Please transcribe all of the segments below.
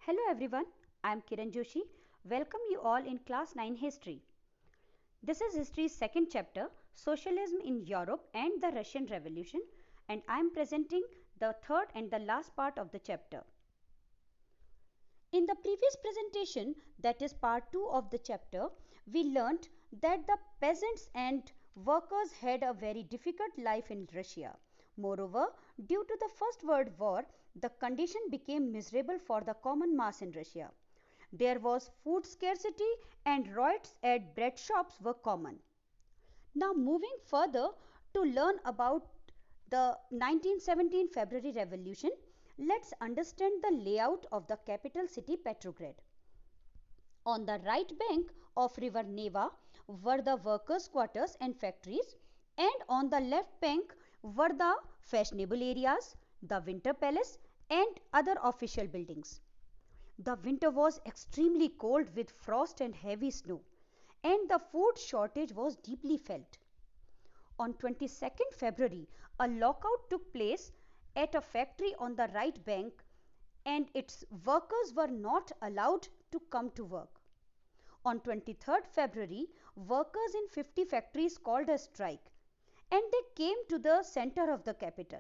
Hello everyone, I am Kiran Joshi. Welcome you all in class 9 history. This is history's second chapter, Socialism in Europe and the Russian Revolution, and I am presenting the third and the last part of the chapter. In the previous presentation, that is part 2 of the chapter, we learnt that the peasants and workers had a very difficult life in Russia. Moreover, due to the First World War, the condition became miserable for the common mass in Russia. There was food scarcity and riots at bread shops were common. Now moving further to learn about the 1917 February Revolution, let's understand the layout of the capital city Petrograd. On the right bank of river Neva were the workers' quarters and factories, and on the left bank were the fashionable areas, the winter palace and other official buildings. The winter was extremely cold with frost and heavy snow, and the food shortage was deeply felt. On 22nd February, a lockout took place at a factory on the right bank, and its workers were not allowed to come to work. On 23rd February, workers in 50 factories called a strike, and they came to the center of the capital.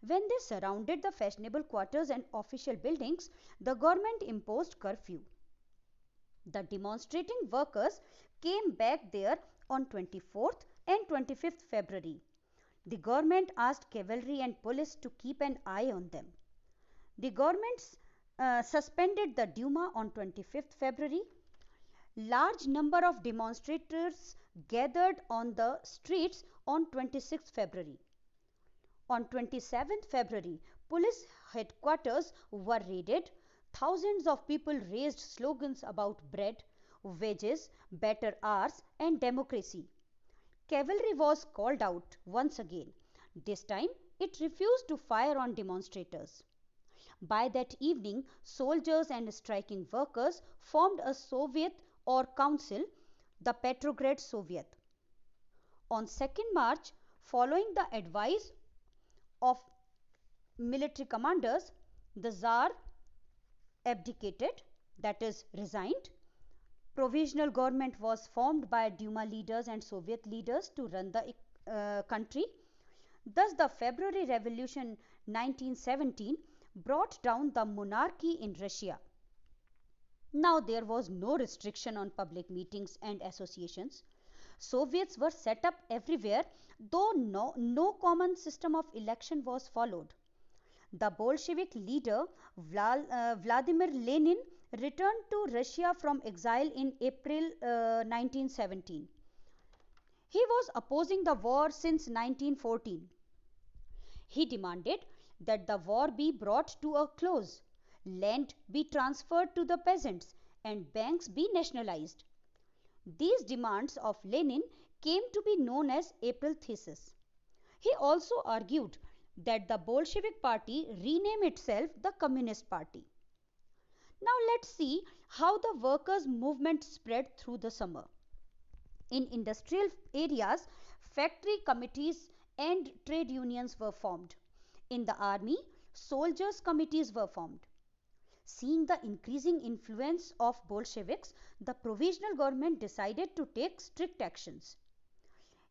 When they surrounded the fashionable quarters and official buildings, the government imposed curfew. The demonstrating workers came back there on 24th and 25th February. The government asked cavalry and police to keep an eye on them. The government suspended the Duma on 25th February. Large number of demonstrators gathered on the streets on 26th February. On 27th February, police headquarters were raided. Thousands of people raised slogans about bread, wages, better hours and democracy. Cavalry was called out once again. This time it refused to fire on demonstrators. By that evening, soldiers and striking workers formed a Soviet or council, the Petrograd Soviet. On 2nd March, following the advice of military commanders, the Tsar abdicated, that is, resigned. Provisional government was formed by Duma leaders and Soviet leaders to run the country. Thus, the February Revolution 1917 brought down the monarchy in Russia. Now, there was no restriction on public meetings and associations. Soviets were set up everywhere, though no common system of election was followed. The Bolshevik leader Vladimir Lenin returned to Russia from exile in April 1917. He was opposing the war since 1914. He demanded that the war be brought to a close, land be transferred to the peasants, and banks be nationalized. These demands of Lenin came to be known as April Thesis. He also argued that the Bolshevik party rename itself the Communist Party. Now let's see how the workers' movement spread through the summer. In industrial areas, factory committees and trade unions were formed. In the army, soldiers' committees were formed. Seeing the increasing influence of Bolsheviks, the provisional government decided to take strict actions.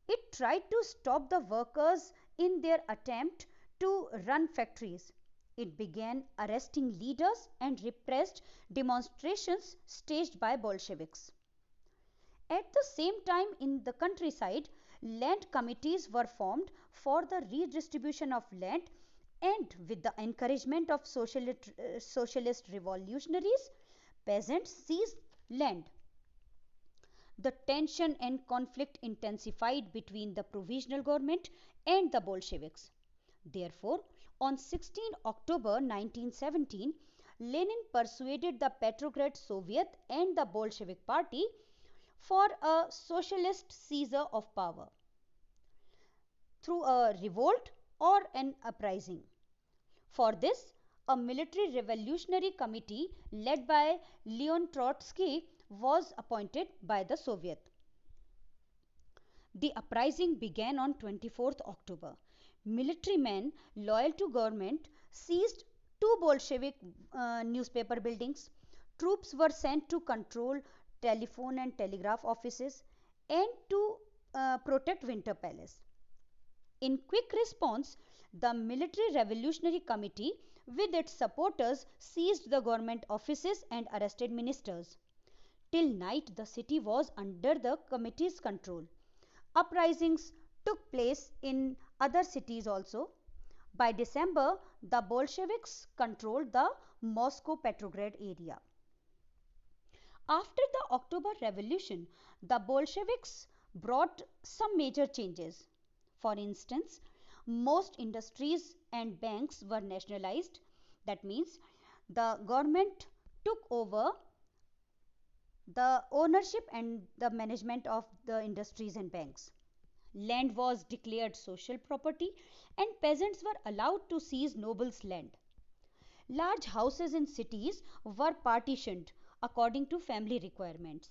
It tried to stop the workers in their attempt to run factories. It began arresting leaders and repressed demonstrations staged by Bolsheviks. At the same time, in the countryside, land committees were formed for the redistribution of land, and with the encouragement of socialist revolutionaries, peasants seized land. The tension and conflict intensified between the provisional government and the Bolsheviks. Therefore, on 16 October 1917, Lenin persuaded the Petrograd Soviet and the Bolshevik Party for a socialist seizure of power through a revolt or an uprising. For this, a military revolutionary committee led by Leon Trotsky was appointed by the Soviet. The uprising began on 24th October. Military men loyal to government seized two Bolshevik newspaper buildings. Troops were sent to control telephone and telegraph offices and to protect Winter Palace. In quick response, the Military Revolutionary Committee, with its supporters, seized the government offices and arrested ministers. Till night, the city was under the committee's control. Uprisings took place in other cities also. By December, the Bolsheviks controlled the Moscow Petrograd area. After the October Revolution, the Bolsheviks brought some major changes. For instance, most industries and banks were nationalized. That means the government took over the ownership and the management of the industries and banks. Land was declared social property and peasants were allowed to seize nobles' land. Large houses in cities were partitioned according to family requirements.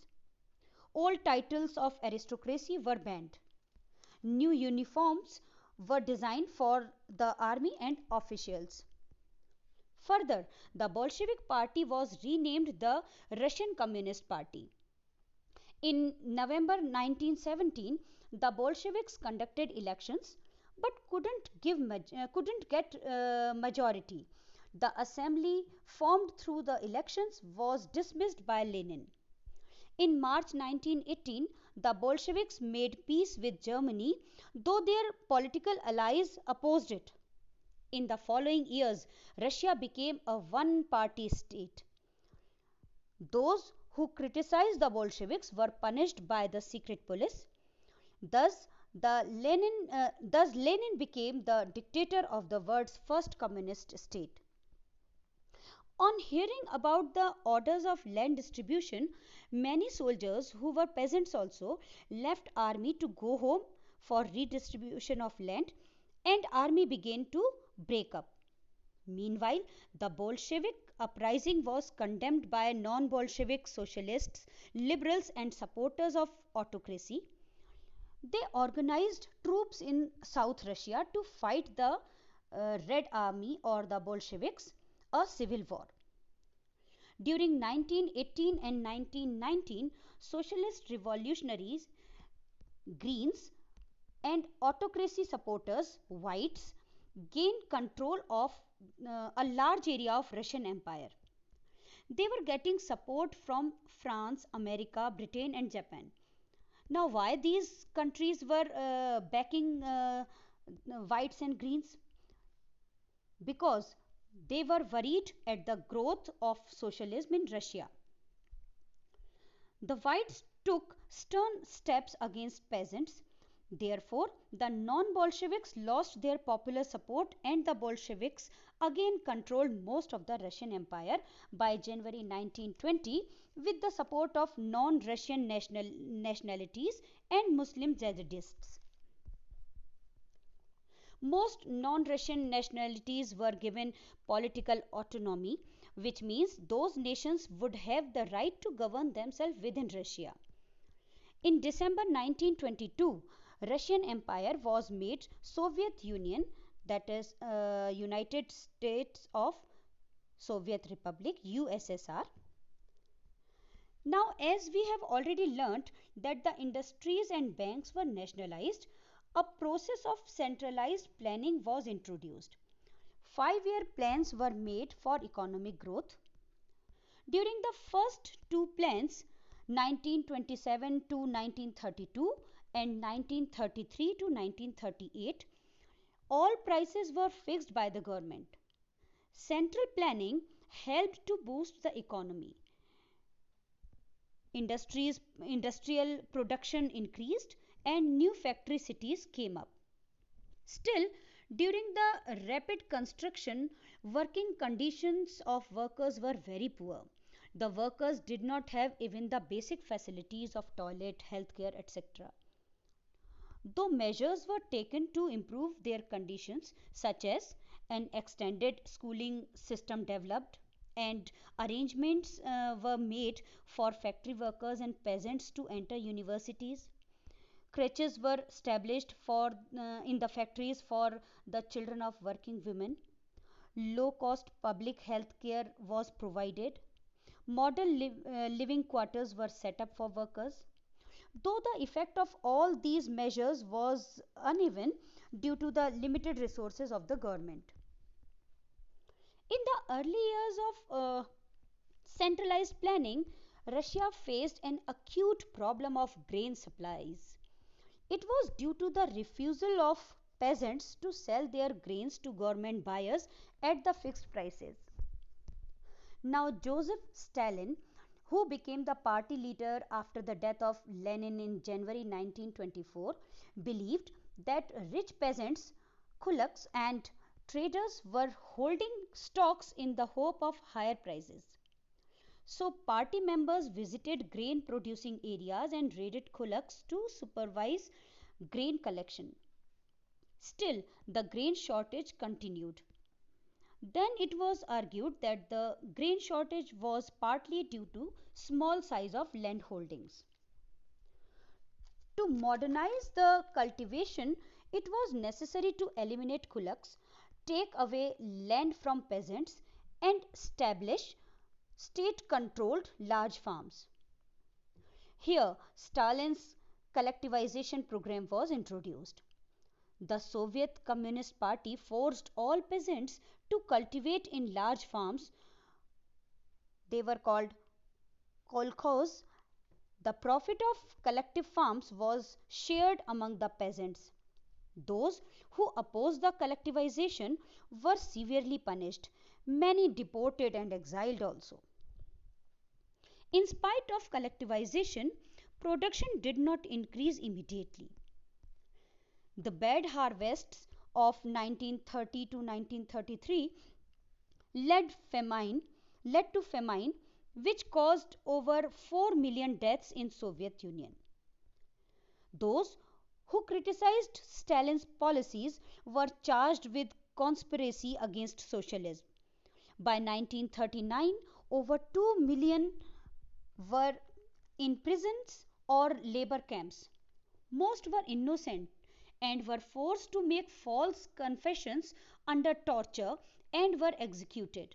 Old titles of aristocracy were banned. New uniforms were designed for the army and officials. Further, the Bolshevik Party was renamed the Russian Communist Party. In November 1917, the Bolsheviks conducted elections but couldn't get majority. The assembly formed through the elections was dismissed by Lenin. In March 1918, the Bolsheviks made peace with Germany, though their political allies opposed it. In the following years, Russia became a one-party state. Those who criticized the Bolsheviks were punished by the secret police. Thus, Lenin became the dictator of the world's first communist state. On hearing about the orders of land distribution, many soldiers who were peasants also left army to go home for redistribution of land, and army began to break up. Meanwhile, the Bolshevik uprising was condemned by non-Bolshevik socialists, liberals and supporters of autocracy. They organized troops in South Russia to fight the Red Army or the Bolsheviks, a civil war. During 1918 and 1919, socialist revolutionaries, Greens, and autocracy supporters, Whites, gained control of a large area of Russian Empire. They were getting support from France, America, Britain, and Japan. Now, why these countries were backing Whites and Greens? Because they were worried at the growth of socialism in Russia. The Whites took stern steps against peasants. Therefore, the non-Bolsheviks lost their popular support and the Bolsheviks again controlled most of the Russian Empire by January 1920 with the support of non-Russian nationalities and Muslim jihadists. Most non-Russian nationalities were given political autonomy, which means those nations would have the right to govern themselves within Russia. In December 1922, Russian Empire was made Soviet Union, that is United States of Soviet Republic, USSR. Now, as we have already learnt that the industries and banks were nationalized, a process of centralized planning was introduced. 5-year plans were made for economic growth. During the first two plans, 1927 to 1932 and 1933 to 1938, all prices were fixed by the government. Central planning helped to boost the economy. Industrial production increased and new factory cities came up. Still, during the rapid construction, working conditions of workers were very poor. The workers did not have even the basic facilities of toilet, healthcare, etc. Though measures were taken to improve their conditions, such as an extended schooling system developed, and arrangements were made for factory workers and peasants to enter universities. Creches were established in the factories for the children of working women. low cost public health care was provided, modern living quarters were set up for workers. Though the effect of all these measures was uneven due to the limited resources of the government. In the early years of centralized planning, Russia faced an acute problem of grain supplies. It was due to the refusal of peasants to sell their grains to government buyers at the fixed prices. Now, Joseph Stalin, who became the party leader after the death of Lenin in January 1924, believed that rich peasants, kulaks, and traders were holding stocks in the hope of higher prices. So, party members visited grain producing areas and raided kulaks to supervise grain collection. Still, the grain shortage continued. Then it was argued that the grain shortage was partly due to small size of land holdings. To modernize the cultivation, it was necessary to eliminate kulaks, take away land from peasants, and establish state controlled large farms. Here, Stalin's collectivization program was introduced. The Soviet Communist Party forced all peasants to cultivate in large farms. They were called kolkhozs. The profit of collective farms was shared among the peasants. Those who opposed the collectivization were severely punished, many deported and exiled also. In spite of collectivization, production did not increase immediately. The bad harvests of 1930 to 1933 led led to famine which caused over 4 million deaths in Soviet Union. Those who criticized Stalin's policies were charged with conspiracy against socialism. By 1939, over 2 million were in prisons or labor camps. Most were innocent and were forced to make false confessions under torture and were executed.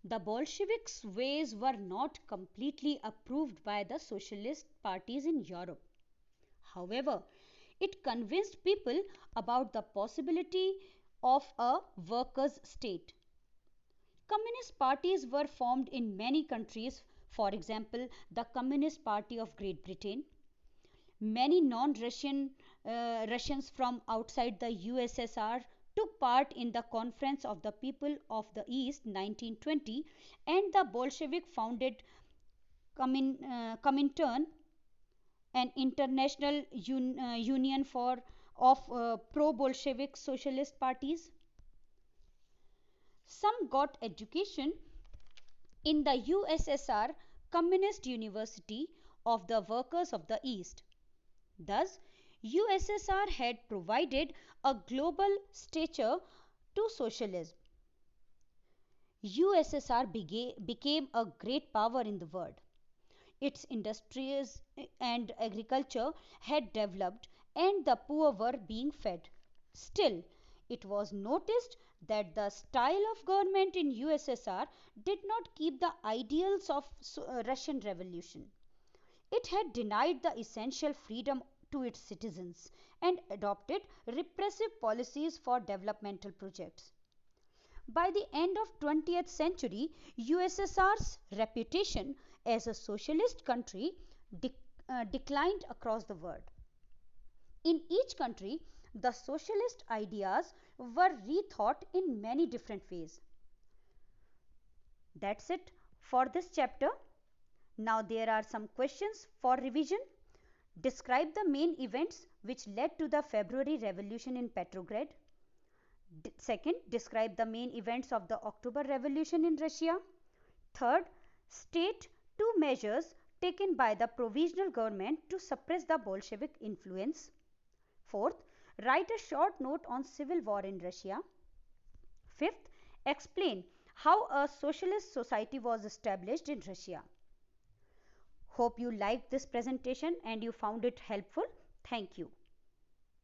The Bolsheviks' ways were not completely approved by the socialist parties in Europe. However, it convinced people about the possibility of a workers' state. Communist parties were formed in many countries, for example, the Communist Party of Great Britain. Many Russians from outside the USSR took part in the Conference of the People of the East 1920 and the Bolshevik founded Comintern, an international union of pro-Bolshevik socialist parties. Some got education in the USSR Communist University of the Workers of the East. Thus, USSR had provided a global stature to socialism. USSR became a great power in the world. Its industries and agriculture had developed and the poor were being fed. Still, it was noticed that the style of government in USSR did not keep the ideals of Russian Revolution. It had denied the essential freedom to its citizens and adopted repressive policies for developmental projects. By the end of 20th century, USSR's reputation as a socialist country declined across the world. In each country, the socialist ideas were rethought in many different ways. That's it for this chapter. Now there are some questions for revision. Describe the main events which led to the February Revolution in Petrograd. Second, describe the main events of the October Revolution in Russia. Third, state two measures taken by the provisional government to suppress the Bolshevik influence. Fourth, write a short note on civil war in Russia. Fifth, explain how a socialist society was established in Russia. Hope you liked this presentation and you found it helpful. Thank you.